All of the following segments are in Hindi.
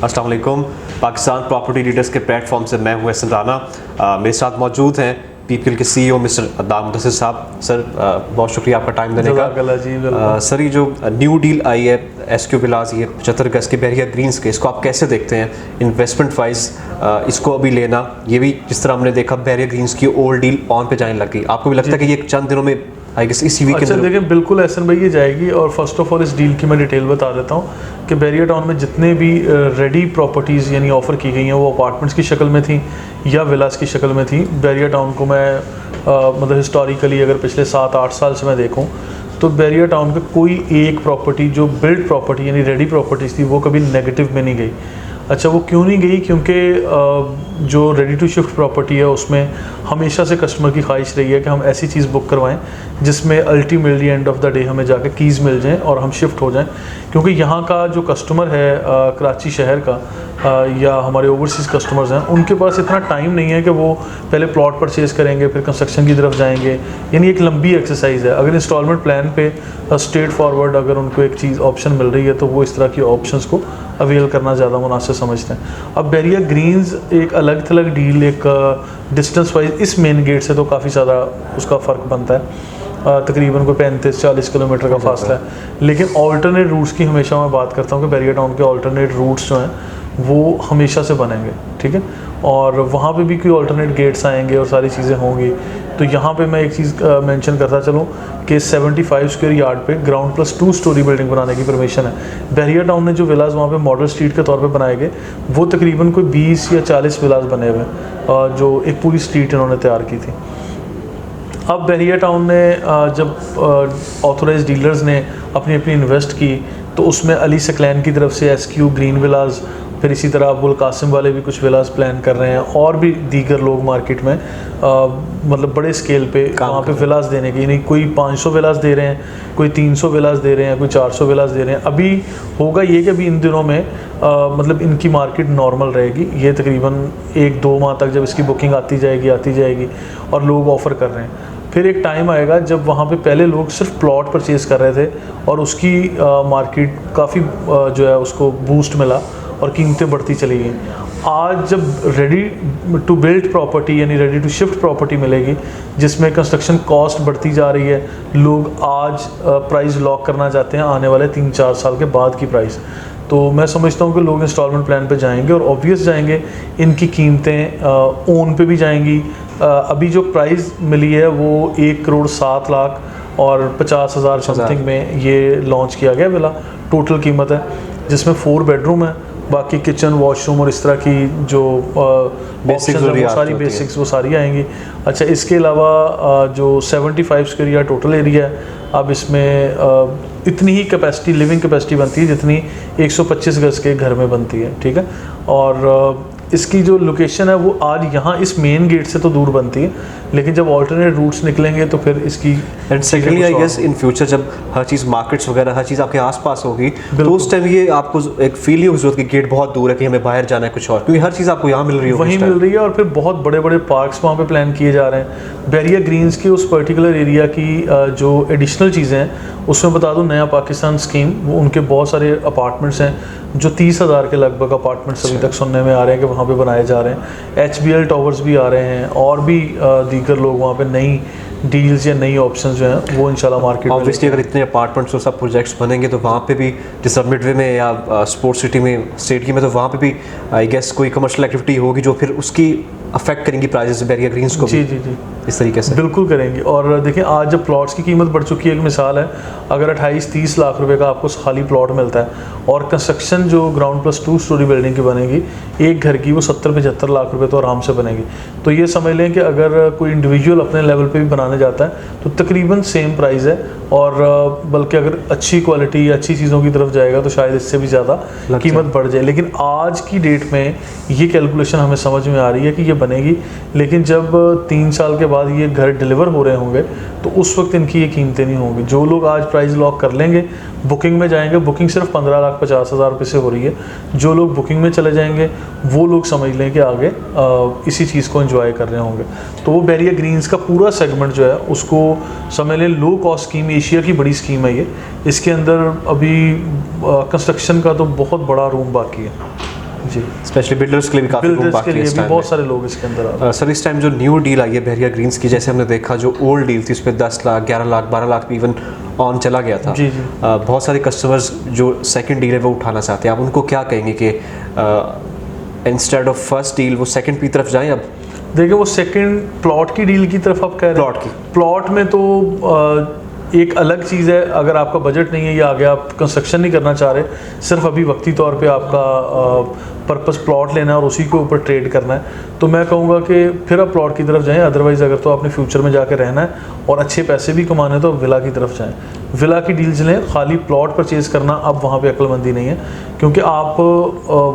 अस्सलाम वालेकुम। पाकिस्तान प्रॉपर्टी लीडर्स के प्लेटफॉर्म से मैं हूँ एहसन राना। मेरे साथ मौजूद हैं पीपीएल के सीईओ मिस्टर अद्दार मुदस्सिर साहब। सर बहुत शुक्रिया आपका टाइम देने का। सर ये जो न्यू डील आई है एसक्यू विलास, ये 75 गज के बैरिया ग्रीन्स के, इसको आप कैसे देखते हैं इन्वेस्टमेंट वाइज? इसको अभी लेना, ये भी जिस तरह हमने देखा बैरिया ग्रीन्स की ओल्ड डील ऑन पे जाने लग गई, आपको भी लगता है कि ये चंद दिनों में आई गेस इसी वीक? अच्छा देखिए, बिल्कुल एहसन भाई ये जाएगी। और फर्स्ट ऑफ ऑल इस डील की मैं डिटेल बता देता हूँ कि बैरिया टाउन में जितने भी रेडी प्रॉपर्टीज़ यानी ऑफ़र की गई हैं वो अपार्टमेंट्स की शक्ल में थी या विलास की शक्ल में थी। बैरिया टाउन को मैं मतलब हिस्टोरिकली अगर पिछले 7-8 साल से मैं देखूँ तो बैरिया टाउन का कोई एक प्रॉपर्टी जो बिल्ड प्रॉपर्टी यानी रेडी प्रॉपर्टीज़ थी वो कभी नेगेटिव में नहीं गई। अच्छा, वो क्यों नहीं गई? क्योंकि जो रेडी टू शिफ्ट प्रॉपर्टी है उसमें हमेशा से कस्टमर की ख्वाहिश रही है कि हम ऐसी चीज़ बुक करवाएं जिसमें ultimately end of the day हमें जाके कीज़ मिल जाएं और हम शिफ्ट हो जाएं। क्योंकि यहाँ का जो कस्टमर है कराची शहर का या हमारे ओवरसीज़ कस्टमर्स हैं, उनके पास इतना टाइम नहीं है कि वो पहले प्लॉट परचेज़ करेंगे फिर कंस्ट्रक्शन की तरफ जाएंगे, यानी एक लंबी एक्सरसाइज है। अगर इंस्टॉलमेंट प्लान पे स्ट्रेट फॉरवर्ड अगर उनको एक चीज़ ऑप्शन मिल रही है तो वो इस तरह की ऑप्शंस को अवेल करना ज़्यादा मुनासिब समझते हैं। अब बैरिया ग्रीन्स एक अलग थलग डील, एक डिस्टेंस वाइज इस मेन गेट से तो काफ़ी ज़्यादा उसका फ़र्क बनता है, तकरीबन कोई 35-40 किलोमीटर का फासला है। लेकिन ऑल्टरनेट रूट्स की हमेशा मैं बात करता हूँ कि बैरिया टाउन के ऑल्टरनेट रूट्स जो हैं वो हमेशा से बनेंगे, ठीक है, और वहाँ पे भी कोई ऑल्टरनेट गेट्स आएंगे और सारी चीज़ें होंगी। तो यहाँ पे मैं एक चीज़ मेंशन करता चलूँ कि 75 स्क्वायर यार्ड पे ग्राउंड प्लस 2 स्टोरी बिल्डिंग बनाने की परमिशन है। बैरिया टाउन ने जो विलास वहाँ पे मॉडल स्ट्रीट के तौर पे बनाए गए वो तकरीबन कोई 20 या 40 विलास बने हुए हैं जो एक पूरी स्ट्रीट इन्होंने तैयार की थी। अब बैरिया टाउन ने जब ऑथोराइज डीलर्स ने अपनी इन्वेस्ट की तो उसमें अली सकलैन की तरफ से एसक्यू ग्रीन विलास, फिर इसी तरह अबुल कासिम वाले भी कुछ विलास प्लान कर रहे हैं और भी दीगर लोग मार्केट में मतलब बड़े स्केल पे वहाँ पे विलास देने की, नहीं कोई 500 विलास दे रहे हैं, कोई 300 विलास दे रहे हैं, कोई 400 विलास दे रहे हैं। अभी होगा ये कि अभी इन दिनों में मतलब इनकी मार्केट नॉर्मल रहेगी। ये तकरीबन 1-2 माह तक जब इसकी बुकिंग आती जाएगी और लोग ऑफ़र कर रहे हैं। फिर एक टाइम आएगा जब वहाँ पे पहले लोग सिर्फ प्लॉट परचेज़ कर रहे थे और उसकी मार्केट काफ़ी जो है उसको बूस्ट मिला और कीमतें बढ़ती चली गई। आज जब रेडी टू बिल्ड प्रॉपर्टी यानी रेडी टू शिफ्ट प्रॉपर्टी मिलेगी जिसमें कंस्ट्रक्शन कॉस्ट बढ़ती जा रही है, लोग आज प्राइस लॉक करना चाहते हैं आने वाले 3-4 साल के बाद की प्राइस। तो मैं समझता हूँ कि लोग इंस्टॉलमेंट प्लान पे जाएंगे और ऑब्वियस जाएंगे, इनकी कीमतें ओन पे भी जाएंगी। अभी जो प्राइस मिली है वो 1,07,00,000 और 50,000 समथिंग में ये लॉन्च किया गया विला टोटल कीमत है, जिसमें 4 बेडरूम है, बाकी किचन वॉशरूम और इस तरह की जो ऑप्शंस हैं वो सारी बेसिक्स वो सारी आएंगी। अच्छा, इसके अलावा जो 75 स्क्वायर यार्ड टोटल एरिया है, अब इसमें इतनी ही कैपेसिटी लिविंग कैपेसिटी बनती है जितनी 125 गज के घर में बनती है, ठीक है। और इसकी जो लोकेशन है वो आज यहाँ इस मेन गेट से तो दूर बनती है, लेकिन जब ऑल्टरनेट रूट्स निकलेंगे तो फिर इसकी and secondly I guess in future जब हर चीज़ मार्केट्स वगैरह हर चीज़ आपके आसपास होगी तो उस टाइम ये आपको एक फील ही होगी कि गेट बहुत दूर है कि हमें बाहर जाना है कुछ और, क्योंकि हर चीज़ आपको यहाँ मिल रही है, वहीं मिल रही है। और फिर बहुत बड़े बड़े पार्क्स वहाँ पे प्लान किए जा रहे हैं। बैरिया ग्रीन्स के उस पर्टिकुलर एरिया की जो एडिशनल चीज़ें हैं उसमें बता दूँ, नया पाकिस्तान स्कीम, वो उनके बहुत सारे अपार्टमेंट्स हैं जो 30,000 के लगभग अपार्टमेंट्स अभी तक सुनने में आ रहे हैं कि वहाँ पे बनाए जा रहे हैं। HBL टावर्स भी आ रहे हैं और भी दीगर लोग वहाँ पे नई डील्स या नई ऑप्शंस जो हैं वो इंशाल्लाह मार्केट में। ऑब्वियसली अगर इतने अपार्टमेंट्स और सब प्रोजेक्ट्स बनेंगे तो वहाँ पे भी जैसे मिडवे में या स्पोर्ट्स सिटी में स्टेट की में तो वहाँ पे भी आई गेस कोई कमर्शियल एक्टिविटी होगी जो फिर उसकी अफेक्ट करेंगी प्राइसेस बैरिया ग्रीन्स को। जी इस तरीके से बिल्कुल करेंगी। और देखिए, आज जब प्लॉट्स की कीमत बढ़ चुकी है, एक मिसाल है, अगर 28-30 लाख रुपए का आपको खाली प्लॉट मिलता है और कंस्ट्रक्शन जो ग्राउंड प्लस 2 स्टोरी बिल्डिंग की बनेगी एक घर की वो 70-75 लाख रुपए तो आराम से बनेगी। तो ये समझ लें कि अगर कोई इंडिविजुअल अपने लेवल पे भी बनाने जाता है तो तकरीबन सेम प्राइस है, और बल्कि अगर अच्छी क्वालिटी या अच्छी चीज़ों की तरफ जाएगा तो शायद इससे भी ज़्यादा कीमत बढ़ जाए। लेकिन आज की डेट में ये कैलकुलेशन हमें समझ में आ रही है कि ये बनेगी, लेकिन जब 3 साल के बाद ये घर डिलीवर हो रहे होंगे तो उस वक्त इनकी ये कीमतें नहीं होंगी। जो लोग आज प्राइस लॉक कर लेंगे, बुकिंग में जाएंगे, बुकिंग सिर्फ 15,50,000 रुपये से हो रही है, जो लोग बुकिंग में चले जाएंगे वो लोग समझ लें कि आगे इसी चीज़ को एंजॉय कर रहे होंगे। तो वो बैरिया ग्रीन्स का पूरा सेगमेंट जो है उसको समझ लें लो कॉस्ट स्कीम, एशिया की बड़ी स्कीम है ये। इसके अंदर अभी कंस्ट्रक्शन का तो बहुत बड़ा रूम बाकी है। जी, स्पेशली बिल्डर्स के लिए भी काफ़ी रूम बिल्डर्स के बाकी है लिए इस भी टाइम बहुत में। सारे लोग इसके अंदर आ रहे हैं। सर इस टाइम जो न्यू डील आई है बहरिया ग्रीन्स की, जैसे हमने देखा जो ओल्ड डील थी उस पर 10 लाख 11 लाख 12 लाख भी इवन ऑन चला गया था। जी, जी। बहुत सारे कस्टमर्स जो सेकंड डील है वो उठाना चाहते हैं, आप उनको क्या कहेंगे कि इंस्टेड ऑफ फर्स्ट डील वो सेकंड की तरफ जाएं? अब देखिए वो सेकंड प्लॉट की डील की तरफ आप कह रहे हैं। प्लॉट की। प्लॉट में तो एक अलग चीज़ है, अगर आपका बजट नहीं है या आगे आप कंस्ट्रक्शन नहीं करना चाह रहे, सिर्फ अभी वक्ती तौर पे आपका पर्पस प्लॉट लेना है और उसी के ऊपर ट्रेड करना है, तो मैं कहूँगा कि फिर आप प्लॉट की तरफ जाएं। अदरवाइज़ अगर तो आपने फ्यूचर में जाकर रहना है और अच्छे पैसे भी कमाने हैं तो विला की तरफ जाएं। विला की डील्स लें, खाली प्लॉट परचेज़ करना अब वहाँ पे अक्लमंदी नहीं है, क्योंकि आप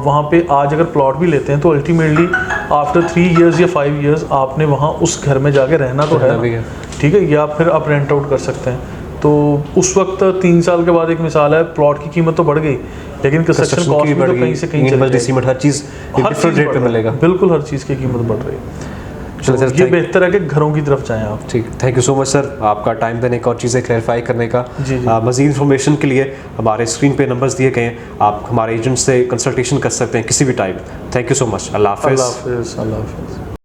वहाँ पे आज अगर प्लॉट भी लेते हैं तो अल्टीमेटली आफ्टर 3 इयर्स या 5 इयर्स आपने वहाँ उस घर में जाके रहना तो रहना भी है, है। ठीक है, या फिर आप रेंट आउट कर सकते हैं। तो उस वक्त 3 साल के बाद एक मिसाल है, प्लॉट की कीमत तो बढ़ गई लेकिन कंस्ट्रक्शन कॉस्ट भी तो कहीं से कहीं चली जाएगी। सीमेंट हर चीज़ डिफरेंट रेट पे मिलेगा। बिल्कुल हर चीज़ की कीमत बढ़ रही है। चलो सर, ये बेहतर है कि घरों की तरफ जाएं आप। ठीक, thank you so much sir, आपका टाइम देने का और चीज़ें क्लैरिफाई करने का। जी, जी। मज़ीद इन्फॉर्मेशन के लिए हमारे स्क्रीन पे नंबर्स दिए गए हैं, आप हमारे एजेंट से कंसल्टेशन कर सकते हैं किसी भी time. Thank you so much, अल्लाह हाफ़िज़। अल्लाह हाफ़िज़।